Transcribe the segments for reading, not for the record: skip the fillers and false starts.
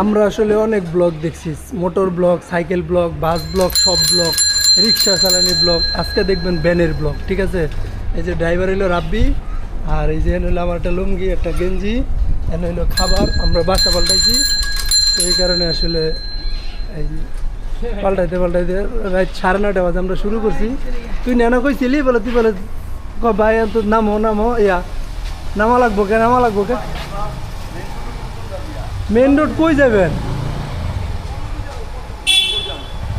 আমরা আসলে অনেক ব্লগ দেখছি, মোটর ব্লগ, সাইকেল ব্লগ, বাস ব্লগ, সব ব্লগ, রিক্সা চালানি ব্লগ। আজকে দেখবেন ভ্যানের ব্লগ, ঠিক আছে? এই যে ড্রাইভার হইলো রাব্বি, আর এই যে এনে হলো আমার একটা লুঙ্গি, একটা গেঞ্জি, এনে হইলো খাবার। আমরা বাসা পাল্টাইছি, তো এই কারণে আসলে এই পাল্টাইতে পাল্টাইতে রাত 9:30 বাজে আমরা শুরু করছি। তুই নেনা কইছিলি বলে, তুই বলে ভাই তো নামো নামো, ইয়া নামা লাগবো কে, নামা লাগবো কে? মেন রোড কই যাবেন?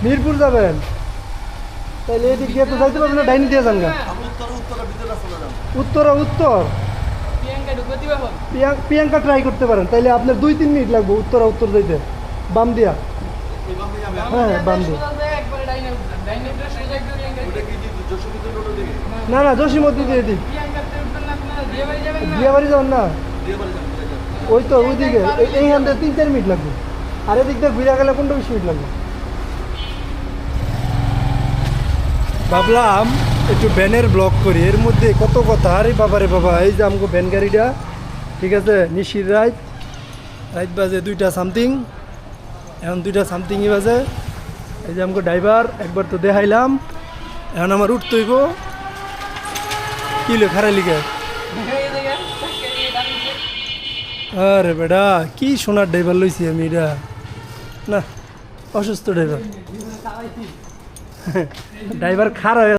মিরপুর যাবেন? তাহলে এদিক দিয়ে তো যাইতে পারবেন না, ডাইনি দিয়ে যান গা। উত্তর উত্তর প্রিয়াঙ্কা ট্রাই করতে পারেন, তাইলে আপনার 2-3 মিনিট লাগবে উত্তর যাইতে, বাম দিয়া। হ্যাঁ বাম দিয়ে। না না, জসিমদ্দি দিয়ে দিন। বিয়াবাড়ি যাবেন না? ওই তো ওইদিকে, এইখান থেকে 3-4 মিনিট লাগবে, আর এদিক দিয়ে ঘুরে গেলে 15-20 মিনিট লাগবে। ভাবলাম একটু ভ্যানের ব্লগ করি, এর মধ্যে কত কথা। আরে বাবা রে বাবা, এই যে আমাকে ভ্যান গাড়িটা, ঠিক আছে, নিশির রাত বাজে 2টা সামথিং, এখন 2টা সামথিংই বাজে। এই যে আমাকে ড্রাইভার একবার তো দেখাইলাম, এখন আমার উঠতে হইব। কি লো খারাই লিখে? আরে বেটা, কি সোনার ড্রাইভার লইছি আমি, এটা না, অসুস্থ ড্রাইভার। ড্রাইভার খারাপ।